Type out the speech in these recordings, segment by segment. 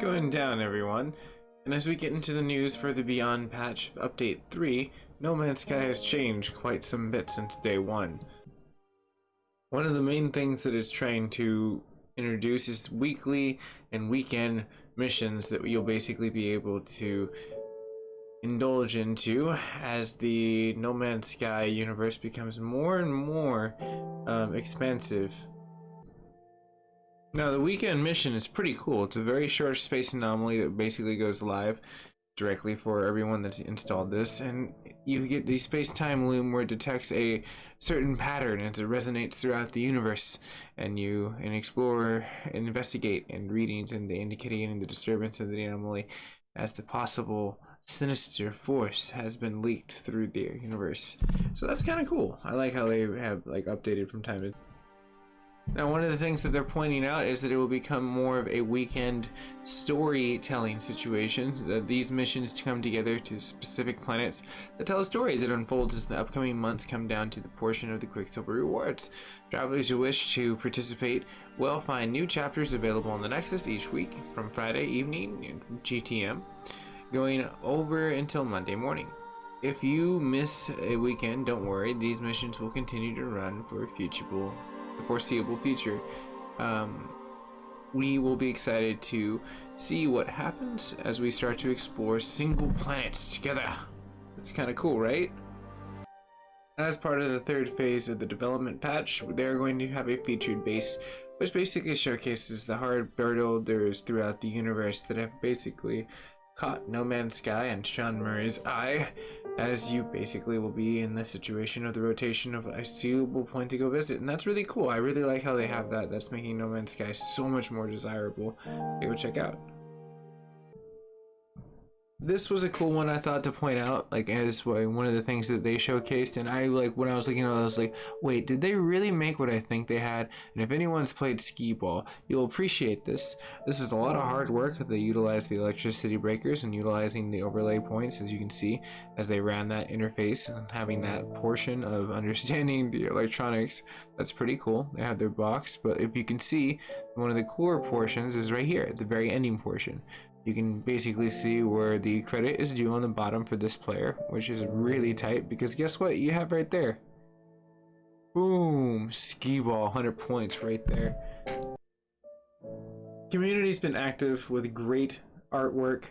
going down, everyone? And as we get into the news for the Beyond patch of Update 3, No Man's Sky has changed quite some bit since day 1. One of the main things that it's trying to introduce is weekly and weekend missions that you'll basically be able to indulge into as the No Man's Sky universe becomes more and more expansive. Now, the weekend mission is pretty cool. It's a very short space anomaly that basically goes live directly for everyone that's installed this, and you get the space-time loom where it detects a certain pattern and it resonates throughout the universe, and you explore and investigate and readings and the indicating the disturbance of the anomaly as the possible sinister force has been leaked through the universe. So that's kind of cool. I like how they have updated from time to time. Now, one of the things that they're pointing out is that it will become more of a weekend storytelling situation, that these missions come together to specific planets that tell stories that unfolds as the upcoming months come down to the portion of the Quicksilver rewards. Travelers who wish to participate will find new chapters available on the Nexus each week from Friday evening GTM, going over until Monday morning. If you miss a weekend, don't worry, these missions will continue to run for the foreseeable future. We will be excited to see what happens as we start to explore single planets together. It's kind of cool, right? As part of the third phase of the development patch, they're going to have a featured base, which basically showcases the hard builders throughout the universe that have basically caught No Man's Sky and Sean Murray's eye, as you basically will be in the situation of the rotation of a suitable point to go visit. And that's really cool. I really like how they have that. That's making No Man's Sky so much more desirable to go check out. This was a cool one I thought to point out, as one of the things that they showcased, and when I was looking at it, I was like, wait, did they really make what I think they had? And if anyone's played Skeeball, you'll appreciate this. This is a lot of hard work. They utilize the electricity breakers and utilizing the overlay points, as you can see, as they ran that interface and having that portion of understanding the electronics. That's pretty cool. They have their box, but if you can see, one of the cooler portions is right here, the very ending portion. You can basically see where the credit is due on the bottom for this player, which is really tight because guess what you have right there? Boom! Skeeball, 100 points right there. Community's been active with great artwork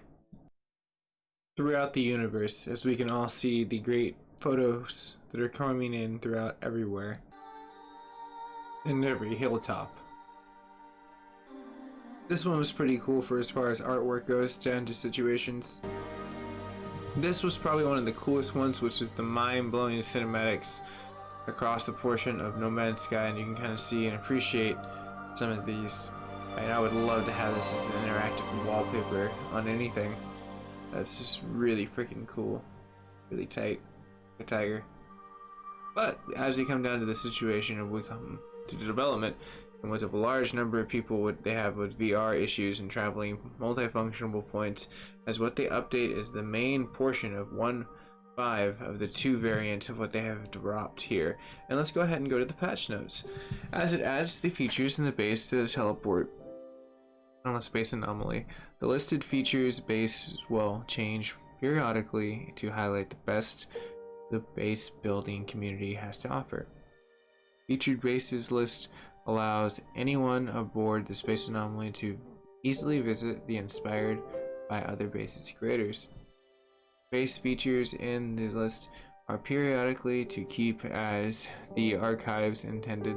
throughout the universe, as we can all see the great photos that are coming in throughout everywhere and every hilltop. This one was pretty cool for as far as artwork goes, down to situations. This was probably one of the coolest ones, which is the mind-blowing cinematics across the portion of No Man's Sky, and you can kind of see and appreciate some of these. And I would love to have this as an interactive wallpaper on anything. That's just really freaking cool. Really tight. A tiger. But as we come down to the situation and we come to the development, and with a large number of people they have with VR issues and traveling multifunctional points, as what they update is the main portion of 1.5 of the 2 variants of what they have dropped here. And let's go ahead and go to the patch notes. As it adds the features in the base to the teleport on a space anomaly, the listed features base will change periodically to highlight the best the base building community has to offer. Featured bases list allows anyone aboard the space anomaly to easily visit the inspired by other bases creators. Base features in the list are periodically to keep as the archives intended.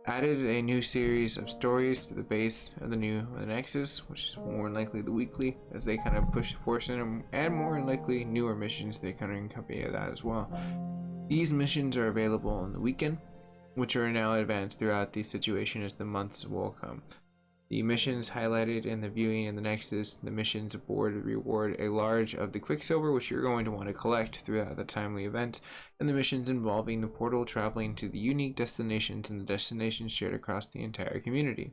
Added a new series of stories to the base of the Nexus, which is more than likely the weekly, as they kind of push the portion, and more than likely newer missions they kind of accompany that as well. These missions are available on the weekend, which are now advanced throughout the situation as the months will come. The missions highlighted in the viewing in the Nexus, the missions aboard reward a large of the Quicksilver, which you're going to want to collect throughout the timely event, and the missions involving the portal traveling to the unique destinations and the destinations shared across the entire community.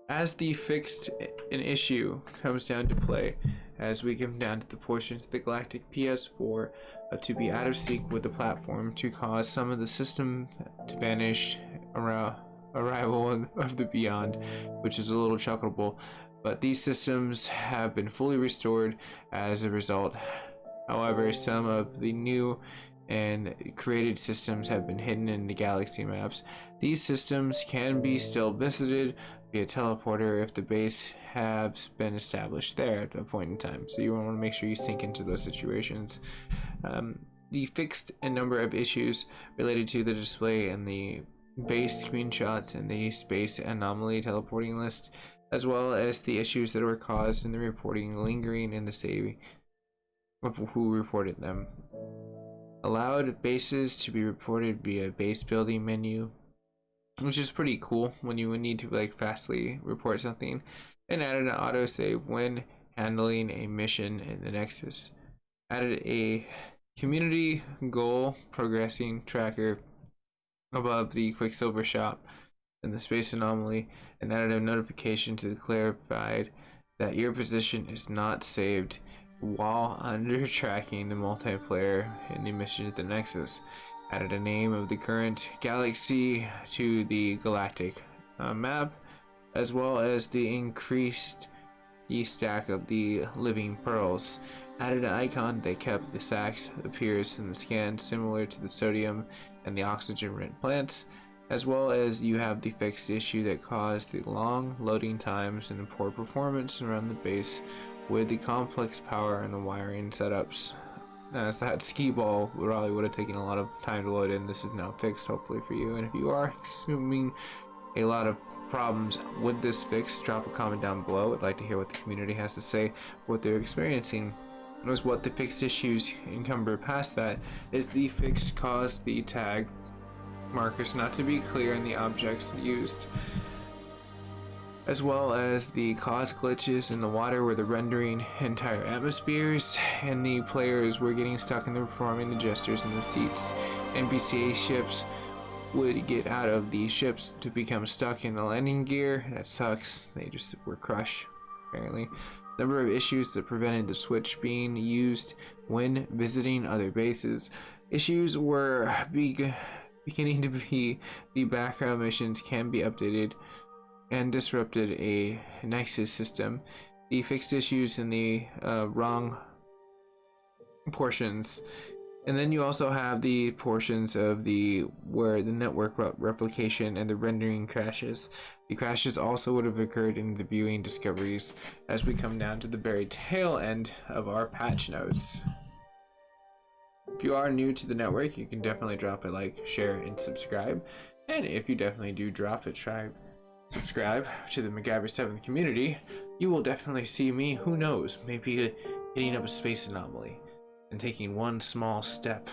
As the fixed an issue comes down to play, as we come down to the portions of the Galactic PS4 to be out of sync with the platform to cause some of the system to vanish around arrival of the beyond, which is a little chuckleable. But these systems have been fully restored as a result. However, some of the new and created systems have been hidden in the galaxy maps. These systems can be still visited via teleporter if the base has been established there at that point in time. So you want to make sure you sink into those situations. The fixed number of issues related to the display and the base screenshots and the space anomaly teleporting list, as well as the issues that were caused in the reporting lingering in the save of who reported them. Allowed bases to be reported via base building menu, which is pretty cool when you need to like fastly report something, and added an autosave when handling a mission in the Nexus. Added a community goal progressing tracker above the Quicksilver shop and the space anomaly, and added a notification to clarify that your position is not saved while under tracking the multiplayer in the mission at the Nexus. Added a name of the current galaxy to the galactic map, as well as the increased the stack of the living pearls. Added an icon that kept the stacks appears in the scan similar to the sodium and the oxygen rent plants, as well as you have the fixed issue that caused the long loading times and the poor performance around the base with the complex power and the wiring setups. As that Skeeball probably would have taken a lot of time to load in, this is now fixed hopefully for you. And if you are assuming a lot of problems with this fix, drop a comment down below. I'd like to hear what the community has to say, what they're experiencing. As what the fixed issues encumber past that is the fix caused the tag markers not to be clear in the objects used, as well as the cause glitches in the water where the rendering entire atmospheres and the players were getting stuck in the performing the gestures in the seats. NPC ships would get out of the ships to become stuck in the landing gear. That sucks. They just were crushed apparently. Number of issues that prevented the switch being used when visiting other bases. Issues were beginning to be the background missions can be updated and disrupted a Nexus system. The fixed issues in the wrong portions, and then you also have the portions of the where the network replication and the rendering crashes. The crashes also would have occurred in the viewing discoveries as we come down to the very tail end of our patch notes. If you are new to the network, you can definitely drop a like, share, and subscribe. And if you definitely do drop it, subscribe to the MacGyver 7th community, you will definitely see me, who knows, maybe hitting up a space anomaly and taking one small step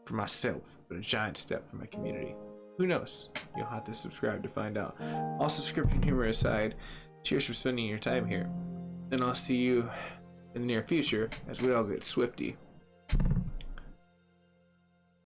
for myself, but a giant step for my community. Who knows? You'll have to subscribe to find out. All subscription humor aside, cheers for spending your time here, and I'll see you in the near future as we all get swifty.